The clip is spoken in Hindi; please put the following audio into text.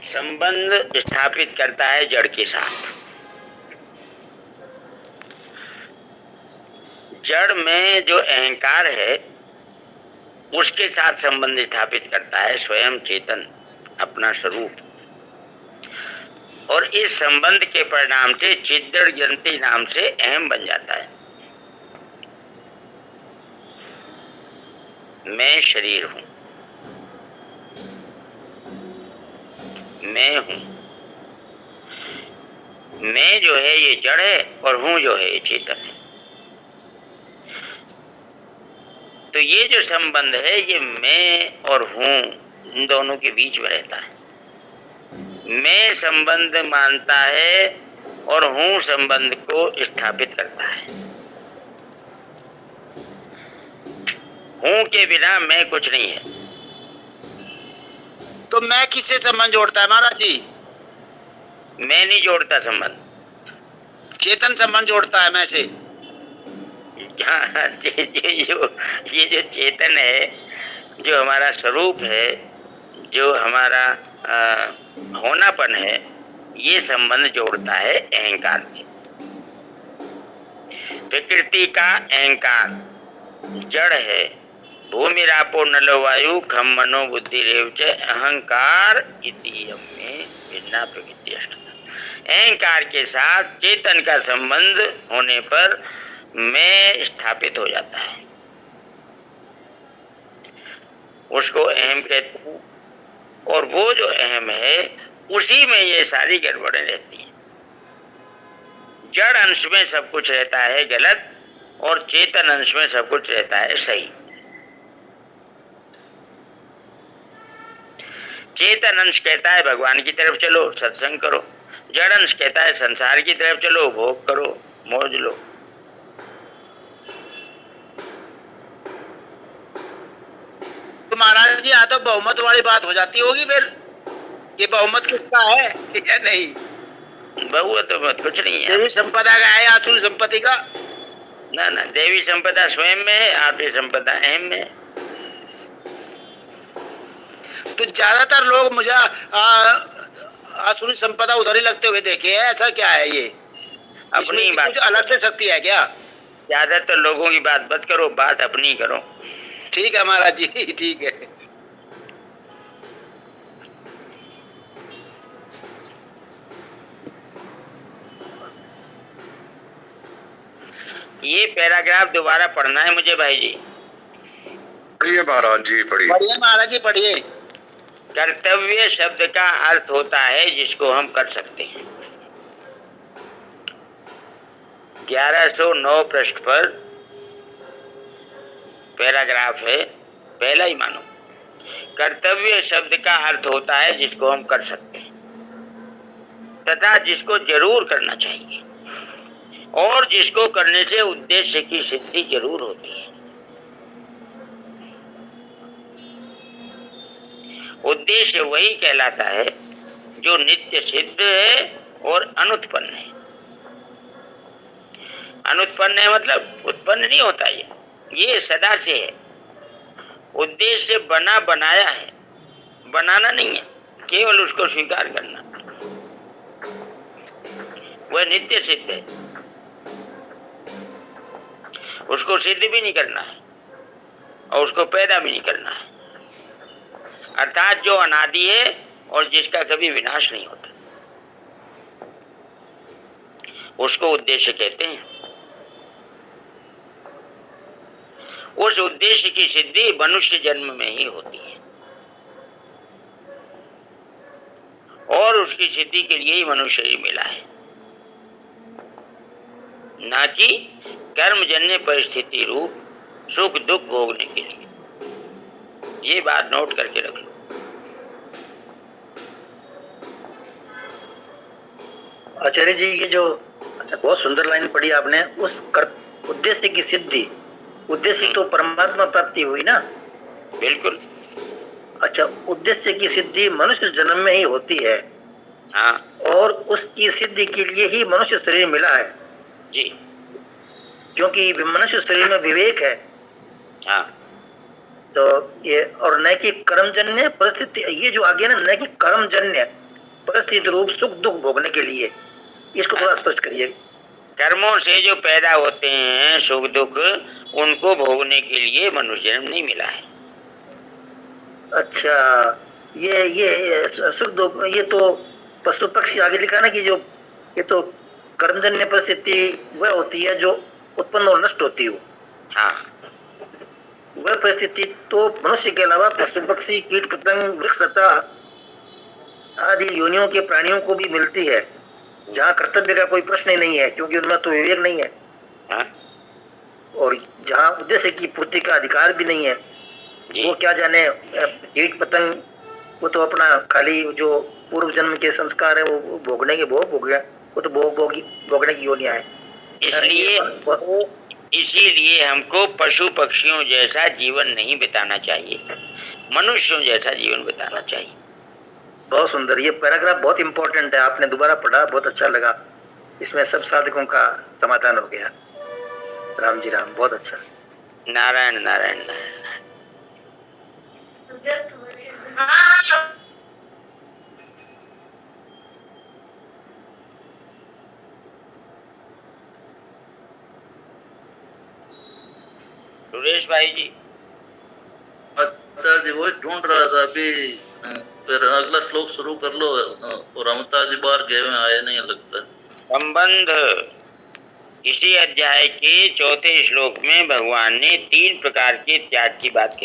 संबंध स्थापित करता है जड़ के साथ। जड़ में जो अहंकार है उसके साथ संबंध स्थापित करता है स्वयं चेतन, अपना स्वरूप। और इस संबंध के परिणाम से चिद्दड़ यंती नाम से अहम बन जाता है। मैं शरीर हूं, मैं हूं। मैं जो है ये जड़ है और हूं जो है ये चेतन है। तो ये जो संबंध है ये मैं और हूं इन दोनों के बीच में रहता है। मैं संबंध मानता है और हूं संबंध को स्थापित करता है। हूं के बिना मैं कुछ नहीं है। तो मैं किससे संबंध जोड़ता है महाराज जी? मैं नहीं जोड़ता संबंध, चेतन संबंध जोड़ता है मैं से। ये जो चेतन है, जो हमारा स्वरूप है, जो हमारा होनापन है, ये संबंध जोड़ता है अहंकार से। प्रकृति का अहंकार जड़ है। भूमि रापो नलो वायु खम मनो बुद्धि रेव च अहंकार इतियम में भिन्ना प्रकृति अष्टधा। अहंकार के साथ चेतन का संबंध होने पर मैं स्थापित हो जाता है। उसको अहम कहते हैं। और वो जो अहम है उसी में ये सारी गड़बड़ें रहती हैं। जड़ अंश में सब कुछ रहता है गलत और चेतन अंश में सब कुछ रहता है सही। चेतन अंश कहता है भगवान की तरफ चलो, सत्संग करो। जड़ अंश कहता है संसार की तरफ चलो, भोग करो, मौज लो। तो महाराज जी यहाँ तो बहुमत वाली बात हो जाती होगी फिर, ये बहुमत किसका है या नहीं? बहुमत तो मत कुछ नहीं है। देवी संपदा का है, आसुरी संपत्ति का? ना ना, देवी संपदा स्वयं में है, आसुरी संपदा अहम में है। तो ज्यादातर लोग मुझे आसुरी संपदा उधर ही लगते हुए देखे हैं, ऐसा क्या है ये? अपनी बात कुछ अलग से शक्ति है क्या? ज्यादातर लोगों की बात मत करो, बात अपनी करो। ठीक है महाराज जी, ठीक है। ये पैराग्राफ दोबारा पढ़ना है मुझे भाई जी। पढ़िए महाराज जी, पढ़िए। पढ़िए महाराज जी, पढ़िए। कर्तव्य शब्द का अर्थ होता है जिसको हम कर सकते हैं। 1109 पृष्ठ पर पैराग्राफ है, पहला ही मानो। कर्तव्य शब्द का अर्थ होता है जिसको हम कर सकते हैं तथा जिसको जरूर करना चाहिए और जिसको करने से उद्देश्य की सिद्धि जरूर होती है। उद्देश्य वही कहलाता है जो नित्य सिद्ध है और अनुत्पन्न है। अनुत्पन्न है मतलब उत्पन्न नहीं होता, ये सदा से है। उद्देश्य बना बनाया है, बनाना नहीं है, केवल उसको स्वीकार करना। वह नित्य सिद्ध है, उसको सिद्ध भी नहीं करना है और उसको पैदा भी नहीं करना है। अर्थात जो अनादि है और जिसका कभी विनाश नहीं होता, उसको उद्देश्य कहते हैं। उस उद्देश्य की सिद्धि मनुष्य जन्म में ही होती है और उसकी सिद्धि के लिए ही मनुष्य ही मिला है, ना कि कर्मजन्य परिस्थिति रूप सुख दुख भोगने के लिए। ये बात नोट करके रख लो। आचार्य जी, ये जो बहुत सुंदर लाइन पढ़ी आपने, उस उद्देश्य की सिद्धि, उद्देश्य तो परमात्मा प्राप्ति हुई ना? बिल्कुल। अच्छा, उद्देश्य की सिद्धि मनुष्य जन्म में ही होती है। हाँ। और उसकी सिद्धि के लिए ही मनुष्य शरीर मिला है जी, क्योंकि मनुष्य शरीर में विवेक है। हाँ। तो ये और न कि कर्मजन्य परिस्थिति, ये जो आगे ना, न कि कर्मजन्य परिस्थिति रूप सुख दुख भोगने के लिए। इसको थोड़ा स्पष्ट करिए। कर्मों से जो पैदा होते हैं सुख दुख, उनको भोगने के लिए मनुष्य जन्म नहीं मिला है। अच्छा, ये सुख दुख, ये तो पशु पक्षी आगे लिखा ना कि जो ये तो कर्मजन्य परिस्थिति वह होती है जो उत्पन्न और नष्ट होती हो। हाँ, वह परिस्थिति तो मनुष्य के अलावा पशु पक्षी कीट पतंग वृक्ष तथा आदि योनियों के प्राणियों को भी मिलती है, जहाँ कर्तव्य का कोई प्रश्न ही नहीं है, क्योंकि उनमें तो विवेक नहीं है। हाँ, और जहाँ उद्देश्य की पूर्ति का अधिकार भी नहीं है। वो क्या जाने कीट पतंग, वो तो अपना खाली जो पूर्व जन्म के संस्कार है वो भोगने के भोग हो गया, वो तो भोगने की योनियां है। इसीलिए हमको पशु पक्षियों जैसा जीवन नहीं बिताना चाहिए, मनुष्यों जैसा जीवन बिताना चाहिए। बहुत सुंदर, ये पैराग्राफ बहुत इंपॉर्टेंट है, आपने दोबारा पढ़ा, बहुत अच्छा लगा। इसमें सब साधकों का समाधान हो गया। राम जी राम, बहुत अच्छा। नारायण नारायण नारायण। सुरेश भाई जी। अच्छा जी, वो ढूंढ रहा था अभी। फिर अगला श्लोक शुरू कर लो। और अमिता जी बाहर गए हुए, आए नहीं लगता। संबंध, इसी अध्याय के 4थे श्लोक में भगवान ने 3 प्रकार के त्याग की बात की।